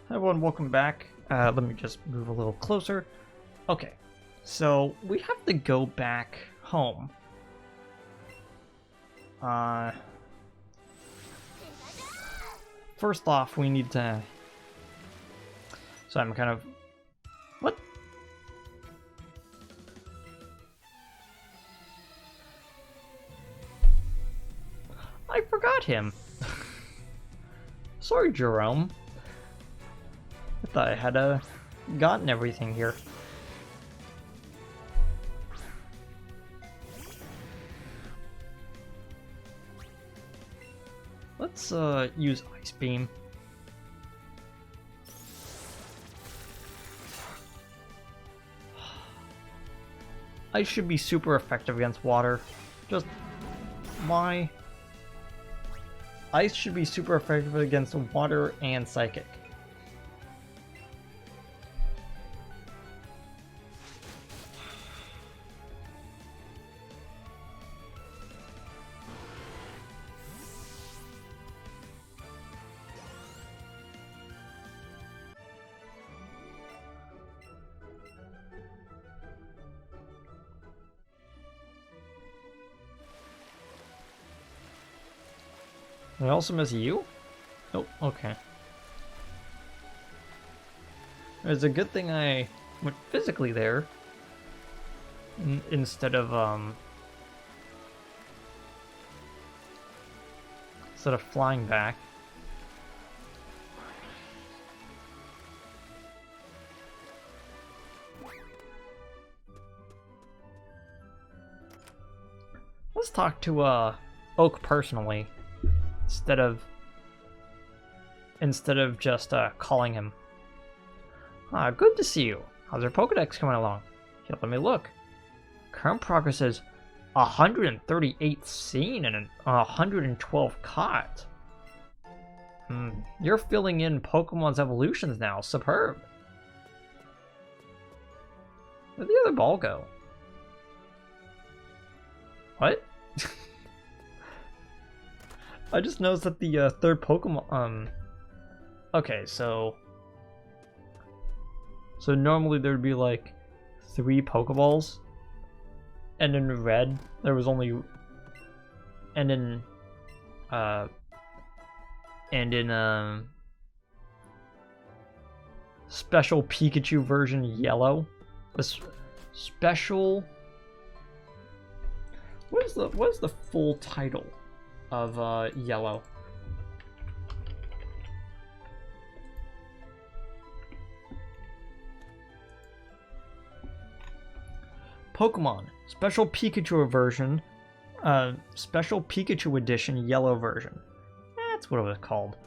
Hi everyone, welcome back. Let me just move a little closer. Okay, so we have to go back home. First off, we need to... So I'm kind of... What? I forgot him. Sorry, Jerome. I thought I had gotten everything here. Let's use Ice Beam. Ice should be super effective against water. Just why? Ice should be super effective against water and psychic. I also miss you? Oh, okay. It's a good thing I went physically there instead of flying back. Let's talk to Oak personally. Instead of just calling him. Good to see you. How's your Pokedex coming along? Here, let me look. Current progress is 138 seen and 112 caught. You're filling in Pokemon's evolutions now. Superb. Where'd the other ball go? What? I just noticed that the third Pokemon, okay, so normally there'd be like 3 Pokeballs, and in red there was only, and in Special Pikachu version yellow, this special, what is the full title of yellow? Pokemon Special Pikachu version, Special Pikachu edition yellow version. That's what it was called.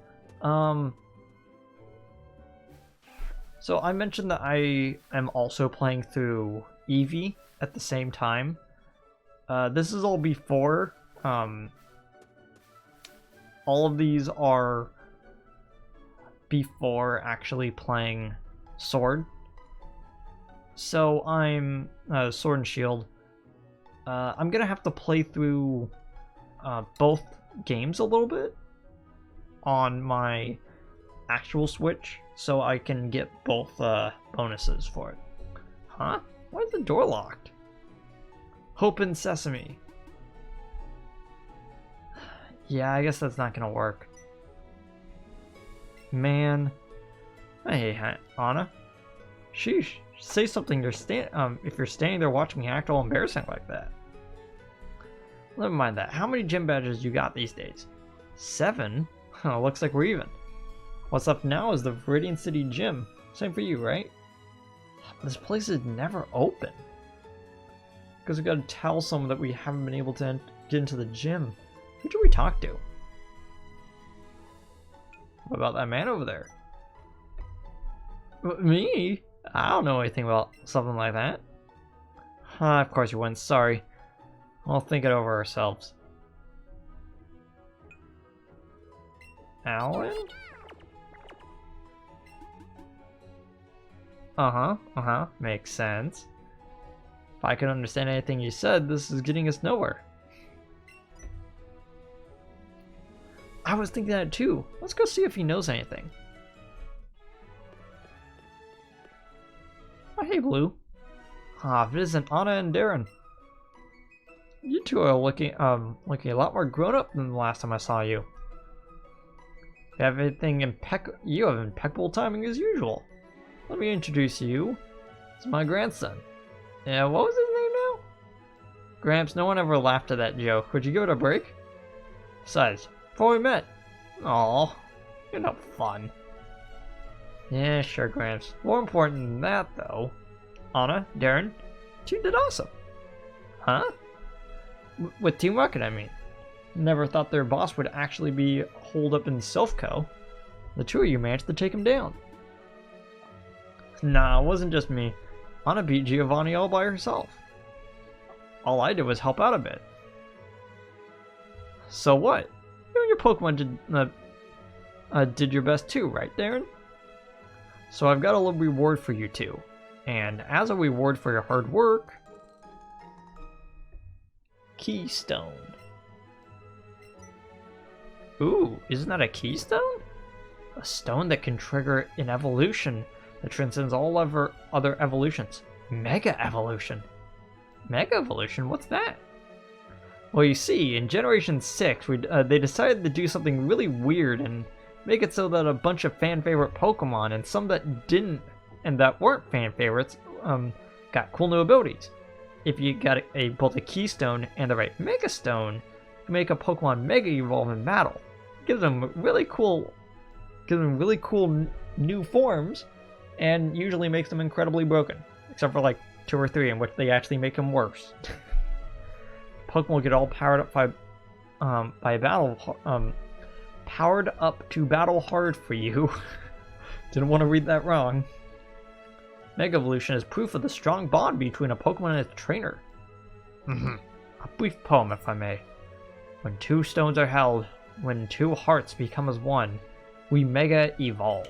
So I mentioned that I am also playing through Eevee at the same time. This is all before. All of these are before actually playing Sword. So I'm Sword and Shield. I'm gonna have to play through both games a little bit on my actual Switch so I can get both bonuses for it. Huh? Why is the door locked? Hope in Sesame. Yeah, I guess that's not gonna work. Man. Hey, Anna. Sheesh. Say something. If you're standing there watching me act all embarrassing like that. Never mind that. How many gym badges you got these days? 7? Oh, looks like we're even. What's up now is the Viridian City Gym. Same for you, right? This place is never open. Because we gotta tell someone that we haven't been able to get into the gym. Who should we talk to? What about that man over there? Me? I don't know anything about something like that. Of course you wouldn't. Sorry. We'll think it over ourselves. Alan? Makes sense. If I can understand anything you said, this is getting us nowhere. I was thinking that too. Let's go see if he knows anything. Oh, hey, Blue. Ah, it isn't Anna and Darren. You two are looking a lot more grown up than the last time I saw you. You have impeccable timing as usual. Let me introduce you to my grandson. Yeah, what was his name now? Gramps, no one ever laughed at that joke. Would you give it a break? Besides, before we met. Aw, you're not fun. Yeah, sure, Gramps. More important than that, though. Anna, Darren, you did awesome. Huh? With Team Rocket, I mean. Never thought their boss would actually be holed up in Selfco. The two of you managed to take him down. Nah, it wasn't just me. Anna beat Giovanni all by herself. All I did was help out a bit. So what? You and your Pokemon did your best too, right, Darren? So I've got a little reward for you two. And as a reward for your hard work... Keystone. Ooh, isn't that a keystone? A stone that can trigger an evolution that transcends all other evolutions. Mega Evolution. Mega Evolution? What's that? Well, you see, in Generation 6, they decided to do something really weird and make it so that a bunch of fan-favorite Pokemon and some that didn't and that weren't fan-favorites got cool new abilities. If you got both a Keystone and the right Mega Stone, you can make a Pokemon Mega Evolve in battle. Gives them really cool new forms, and usually makes them incredibly broken, except for like 2 or 3 in which they actually make them worse. Pokemon will get all powered up powered up to battle hard for you. Didn't want to read that wrong. Mega Evolution is proof of the strong bond between a Pokemon and its trainer. A brief poem, if I may. When 2 stones are held, when 2 hearts become as one, we Mega Evolve.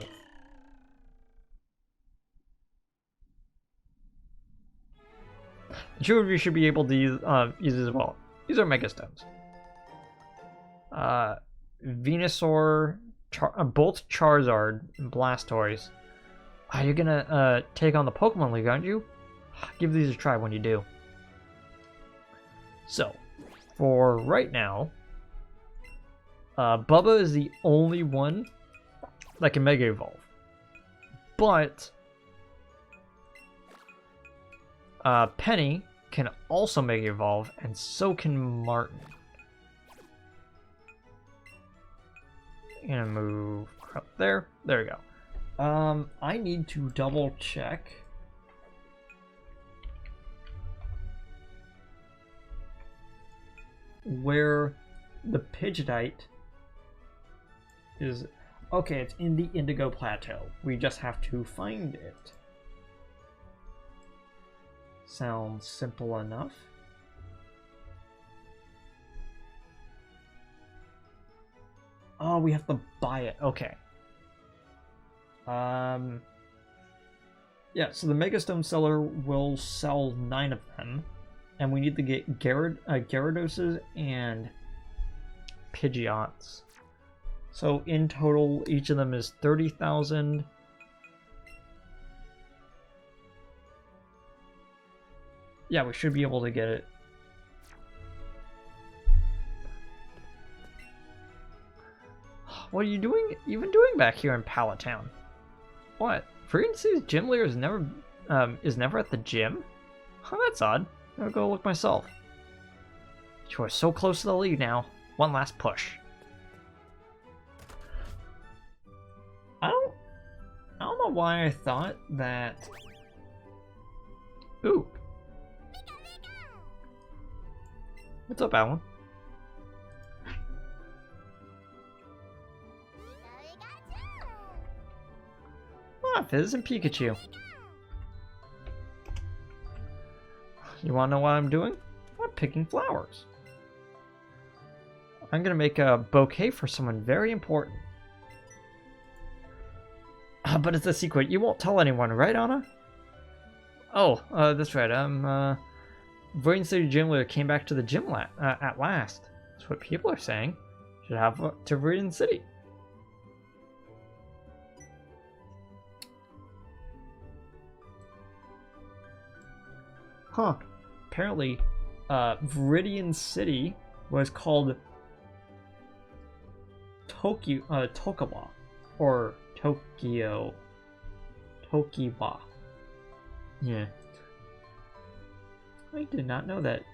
The 2 of you should be able to use it as well. These are Mega Stones. Venusaur, both Charizard, and Blastoise. You're gonna take on the Pokemon League, aren't you? Give these a try when you do. So, for right now, Bubba is the only one that can Mega Evolve. But Penny can also Mega Evolve, and so can Martin. I'm gonna move up there. There we go. I need to double check where the Pidgeotite is. Okay, it's in the Indigo Plateau. We just have to find it. Sounds simple enough. Oh, we have to buy it. Okay. Yeah, so the Megastone seller will sell 9 of them, and we need to get Gyarados and Pidgeots. So in total, each of them is 30,000. Yeah, we should be able to get it. What are you doing? Even doing back here in Pallet Town? What? Frequency's gym leader is never at the gym? Oh, that's odd. I'll go look myself. You are so close to the lead now. One last push. I don't know why I thought that. Ooh. What's up, Alan? Fizz and Pikachu. You wanna know what I'm doing? I'm picking flowers. I'm gonna make a bouquet for someone very important. But it's a secret. You won't tell anyone, right, Anna? Oh, that's right. Viridian City Gym Leader came back to the gym at last. That's what people are saying. Should have to Viridian City. Huh. Apparently, Viridian City was called Tokawa, or Tokiwa. Yeah. I did not know that.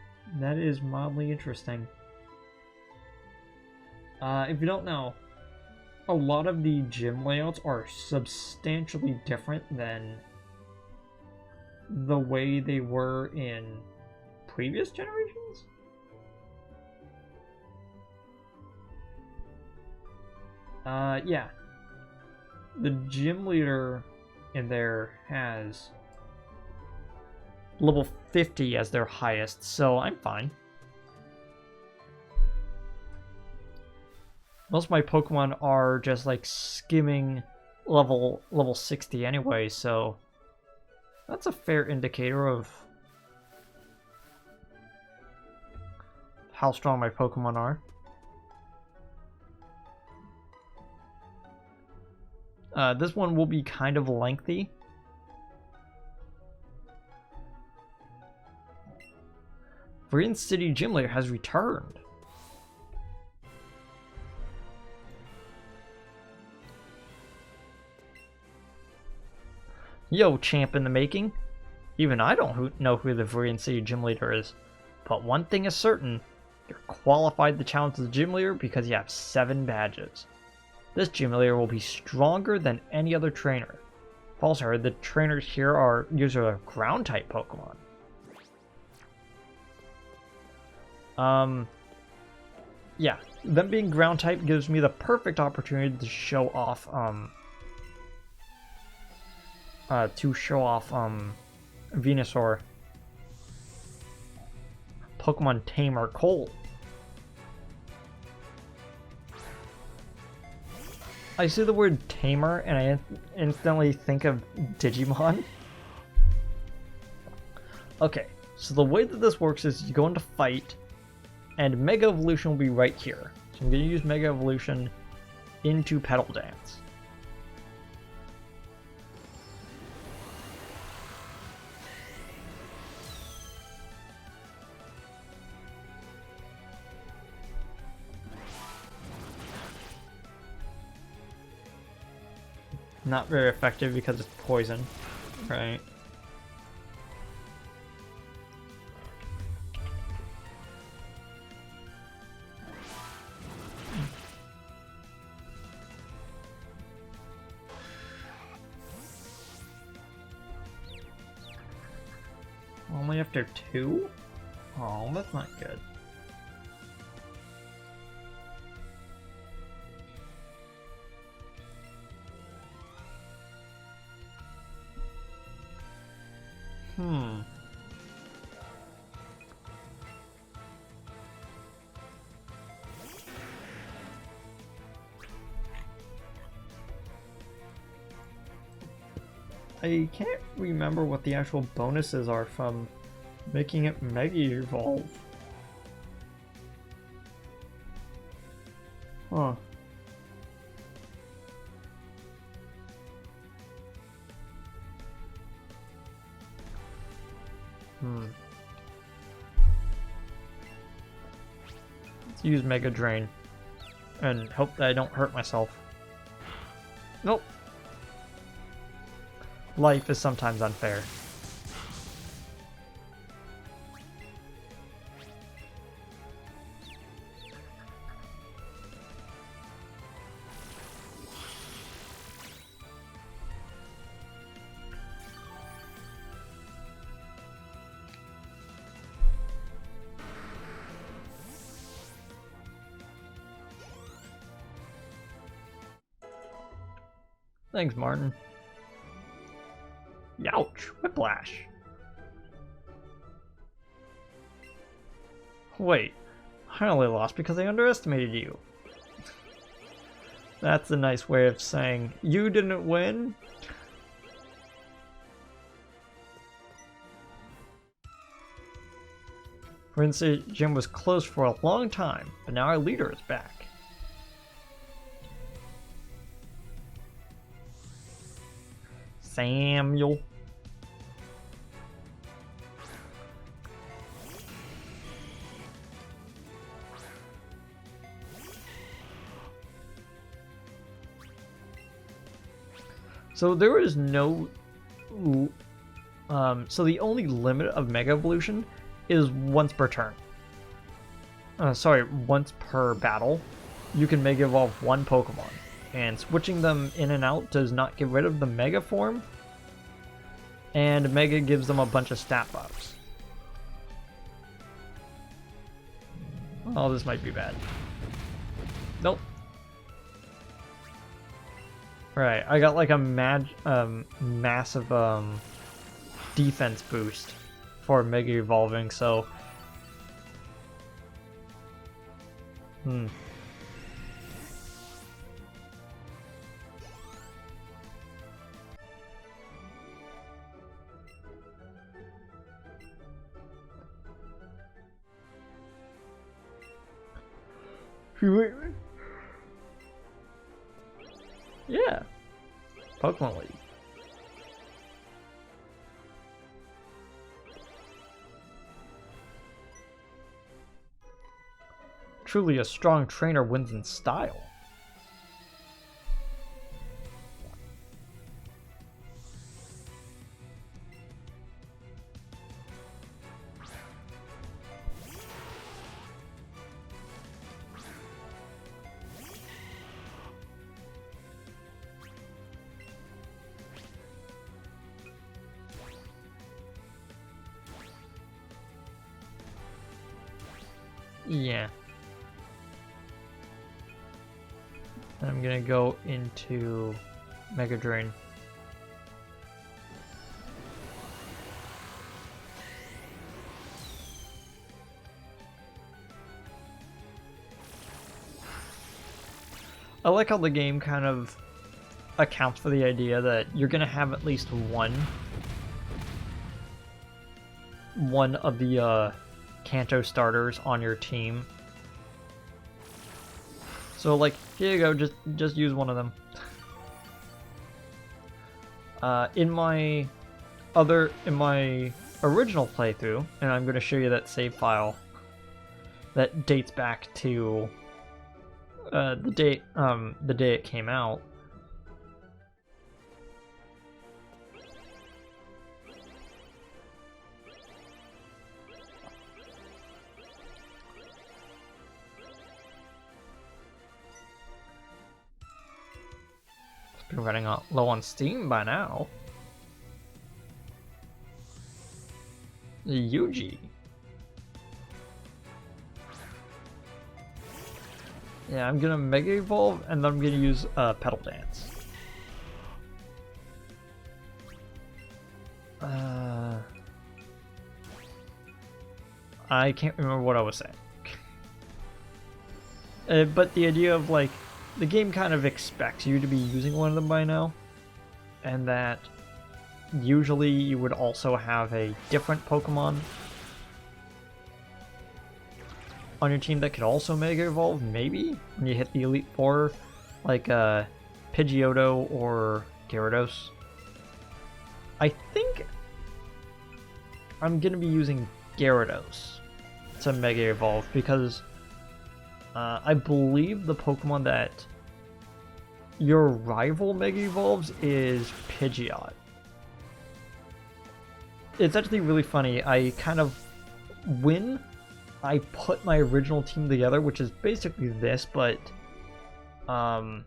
That is mildly interesting. If you don't know, a lot of the gym layouts are substantially different than the way they were in previous generations. Yeah. The gym leader in there has level 50 as their highest, so I'm fine. Most of my Pokemon are just like skimming level 60 anyway, so that's a fair indicator of how strong my Pokemon are. This one will be kind of lengthy. Viridian City Gym Leader has returned. Yo, champ in the making. Even I don't know who the Viridian City Gym Leader is. But one thing is certain. You're qualified to challenge the Gym Leader because you have 7 badges. This Gym Leader will be stronger than any other trainer. I've also heard the trainers here are users of Ground-type Pokemon. Yeah, them being Ground-type gives me the perfect opportunity to show off, Venusaur. Pokemon Tamer Cole. I see the word Tamer and I instantly think of Digimon. Okay, so the way that this works is you go into fight, and Mega Evolution will be right here. So I'm going to use Mega Evolution into Petal Dance. Not very effective because it's poison, right? Only after 2? Oh, that's not good. I can't remember what the actual bonuses are from making it Mega Evolve. Huh. Let's use Mega Drain and hope that I don't hurt myself. Nope. Life is sometimes unfair. Thanks, Martin. Youch! Whiplash! Wait, I only lost because I underestimated you. That's a nice way of saying, you didn't win? Viridian Gym was closed for a long time, but now our leader is back. Samuel. So there is no... so the only limit of Mega Evolution is once per turn. Sorry, once per battle. You can Mega Evolve one Pokemon. And switching them in and out does not get rid of the Mega form. And Mega gives them a bunch of stat buffs. Oh, this might be bad. Nope. Right, I got like a massive defense boost for Mega Evolving, so... Yeah. Pokemon League. Truly a strong trainer wins in style. Yeah. I'm gonna go into Mega Drain. I like how the game kind of accounts for the idea that you're gonna have at least one of the Kanto starters on your team. So like, here you go, just use one of them. In my original playthrough, and I'm going to show you that save file that dates back to the day it came out. Been running low on Steam by now. Yuji. Yeah, I'm gonna Mega Evolve and then I'm gonna use Petal Dance. I can't remember what I was saying. But the idea of like, the game kind of expects you to be using one of them by now, and that usually you would also have a different Pokemon on your team that could also Mega Evolve, maybe, when you hit the Elite Four, like Pidgeotto or Gyarados. I think I'm going to be using Gyarados to Mega Evolve, because I believe the Pokemon that your rival Mega Evolves is Pidgeot. It's actually really funny. When I put my original team together, which is basically this, but I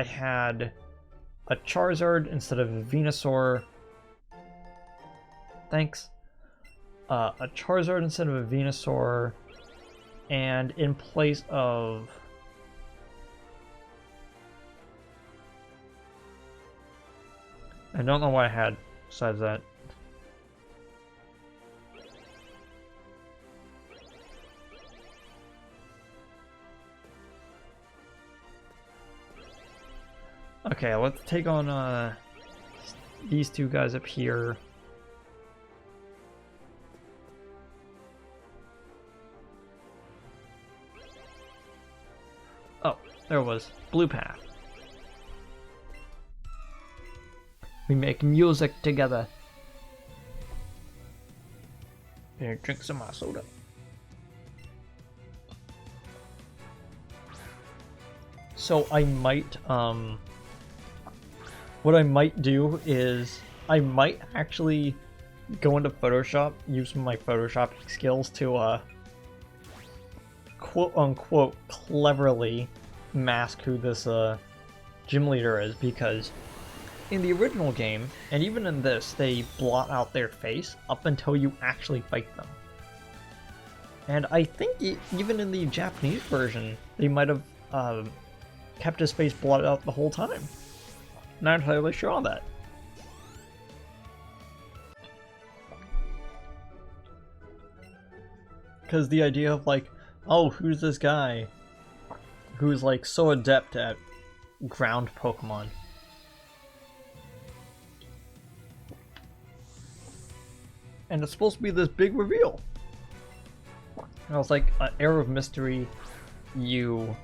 had a Charizard instead of a Venusaur. Thanks. A Charizard instead of a Venusaur, and in place of... I don't know what I had besides that. Okay, let's take on these two guys up here. Oh, there it was. Blue Path. We make music together. Here, drink some of my soda. So I might, what I might do is I might actually go into Photoshop, use some of my Photoshop skills to, quote-unquote cleverly mask who this, gym leader is, because in the original game, and even in this, they blot out their face up until you actually fight them. And I think even in the Japanese version, they might have kept his face blotted out the whole time. Not entirely sure on that. Because the idea of like, oh, who's this guy who's like so adept at ground Pokemon? And it's supposed to be this big reveal. And I was like, an air of mystery. You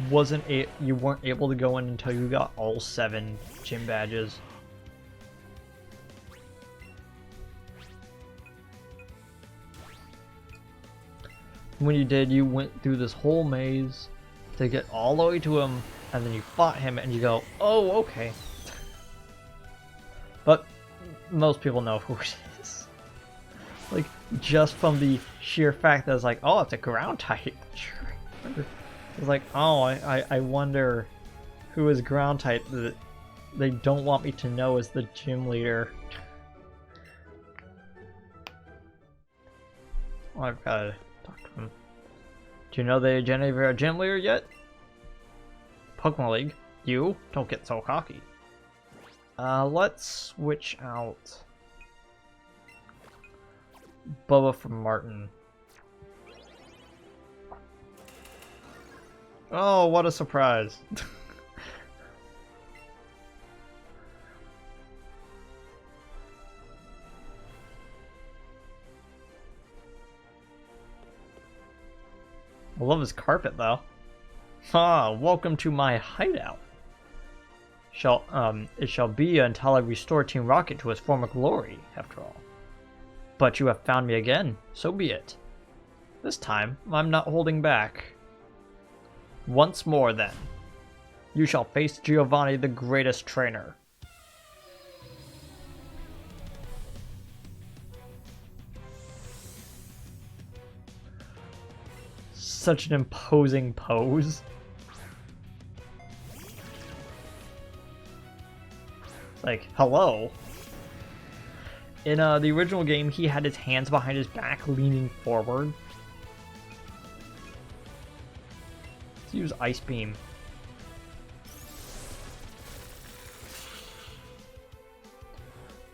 weren't able to go in until you got all 7 gym badges. When you did, you went through this whole maze to get all the way to him, and then you fought him, and you go, oh, okay. But most people know who it is. Like, just from the sheer fact that it's like, oh, it's a ground type. It's like, oh, I wonder who is ground type that they don't want me to know is the gym leader. Oh, I've got to talk to him. Do you know the agenda of your gym leader yet? Pokemon League? You? Don't get so cocky. Let's switch out Bubba from Martin. Oh, what a surprise. I love his carpet, though. Ah, welcome to my hideout. It shall be until I restore Team Rocket to its former glory, after all. But you have found me again, so be it. This time, I'm not holding back. Once more, then. You shall face Giovanni, the greatest trainer. Such an imposing pose. It's like, hello. In the original game, he had his hands behind his back, leaning forward. Let's use Ice Beam.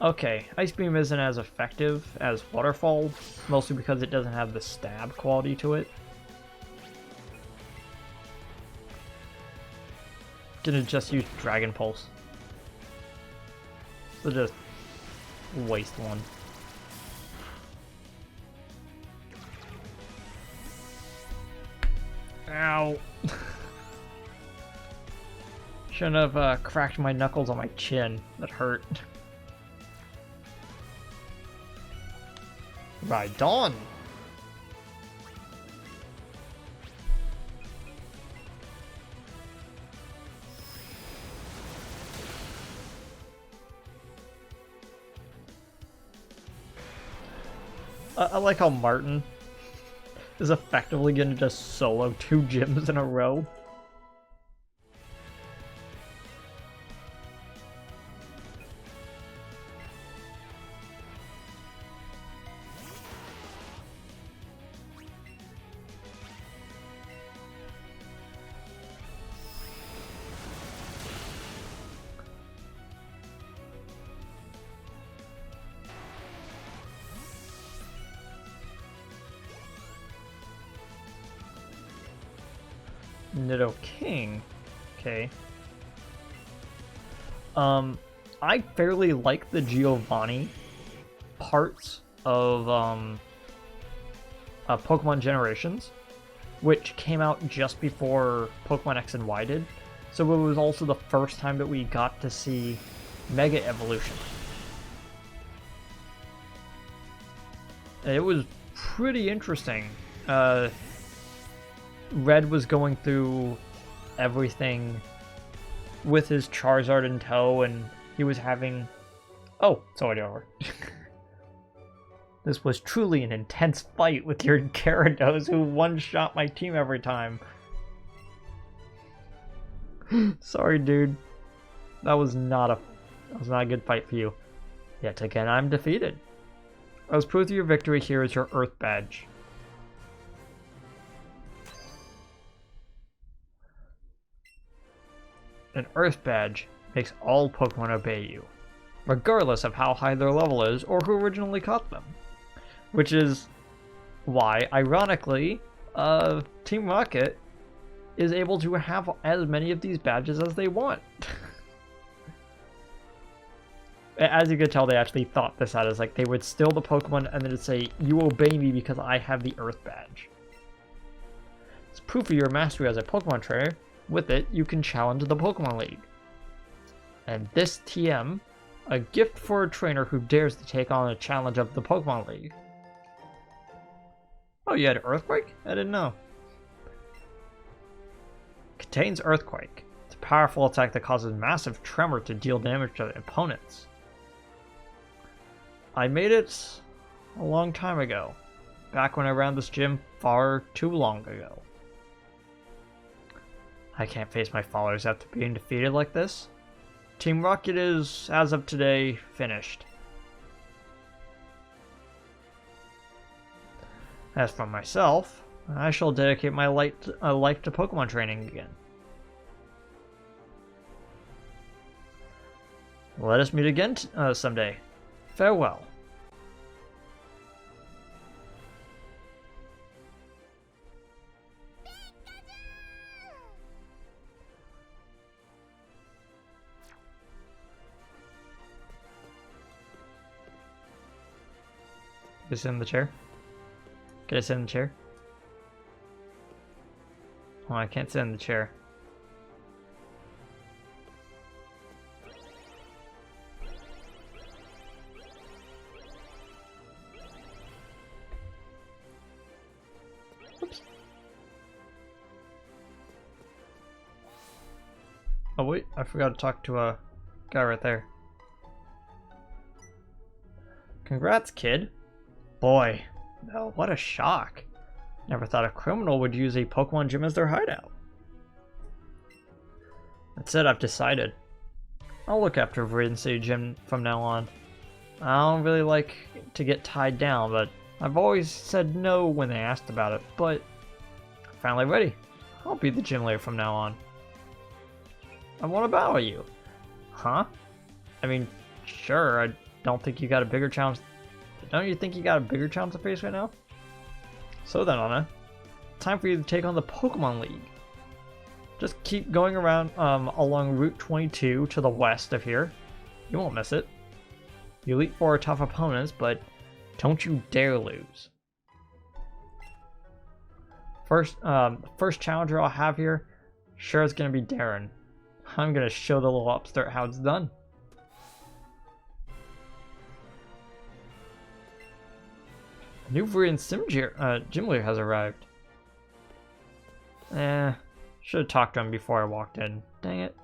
Okay, Ice Beam isn't as effective as Waterfall, mostly because it doesn't have the stab quality to it. Gonna just use Dragon Pulse. So just waste one. Ow! Shouldn't have cracked my knuckles on my chin. That hurt. Right on! I like how Martin is effectively going to just solo 2 gyms in a row. Nidoking. Okay. I fairly like the Giovanni parts of Pokemon Generations, which came out just before Pokemon X and Y did. So it was also the first time that we got to see Mega Evolution. And it was pretty interesting. Red was going through everything with his Charizard in tow, and he was having... Oh, it's already over. This was truly an intense fight with your Gyarados who one-shot my team every time. Sorry, dude. That was not a good fight for you. Yet again, I'm defeated. As proof of your victory, here is your Earth Badge. An Earth Badge makes all Pokemon obey you, regardless of how high their level is or who originally caught them. Which is why, ironically, Team Rocket is able to have as many of these badges as they want. As you could tell, they actually thought this out, as like they would steal the Pokemon and then it'd say, "You obey me because I have the Earth Badge." It's proof of your mastery as a Pokemon trainer. With it, you can challenge the Pokemon League. And this TM, a gift for a trainer who dares to take on a challenge of the Pokemon League. Oh, you had Earthquake? I didn't know. Contains Earthquake. It's a powerful attack that causes massive tremor to deal damage to opponents. I made it a long time ago, back when I ran this gym far too long ago. I can't face my followers after being defeated like this. Team Rocket is, as of today, finished. As for myself, I shall dedicate my life to Pokemon training again. Let us meet again someday. Farewell. Get us in the chair. Get us in the chair. Oh, I can't sit in the chair. Oops. Oh wait, I forgot to talk to a guy right there. Congrats, kid. Boy, no, what a shock. Never thought a criminal would use a Pokemon gym as their hideout. That said, I've decided. I'll look after Viridian City Gym from now on. I don't really like to get tied down, but I've always said no when they asked about it, but I'm finally ready. I'll be the gym leader from now on. I want to battle you. Huh? I mean, sure, I don't think you got a bigger challenge. Don't you think you got a bigger challenge to face right now? So then, Anna, time for you to take on the Pokemon League. Just keep going around along Route 22 to the west of here. You won't miss it. The Elite Four are tough opponents, but don't you dare lose. First challenger I'll have here, sure it's gonna be Darren. I'm gonna show the little upstart how it's done. A new Viridian gym leader has arrived. Should have talked to him before I walked in. Dang it.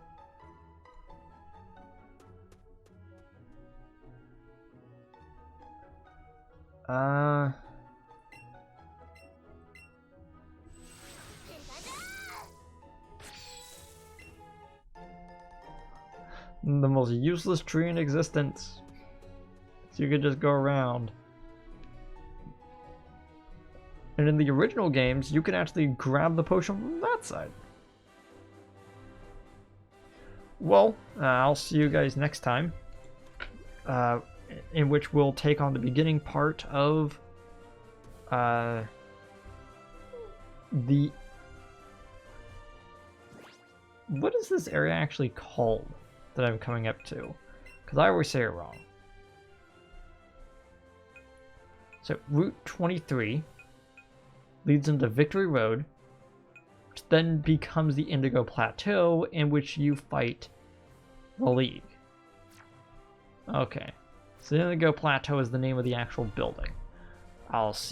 The most useless tree in existence. So you could just go around. And in the original games, you can actually grab the potion from that side. Well, I'll see you guys next time. In which we'll take on the beginning part of the... What is this area actually called that I'm coming up to? Because I always say it wrong. So, Route 23 leads into Victory Road, which then becomes the Indigo Plateau, in which you fight the League. Okay, so the Indigo Plateau is the name of the actual building. I'll see you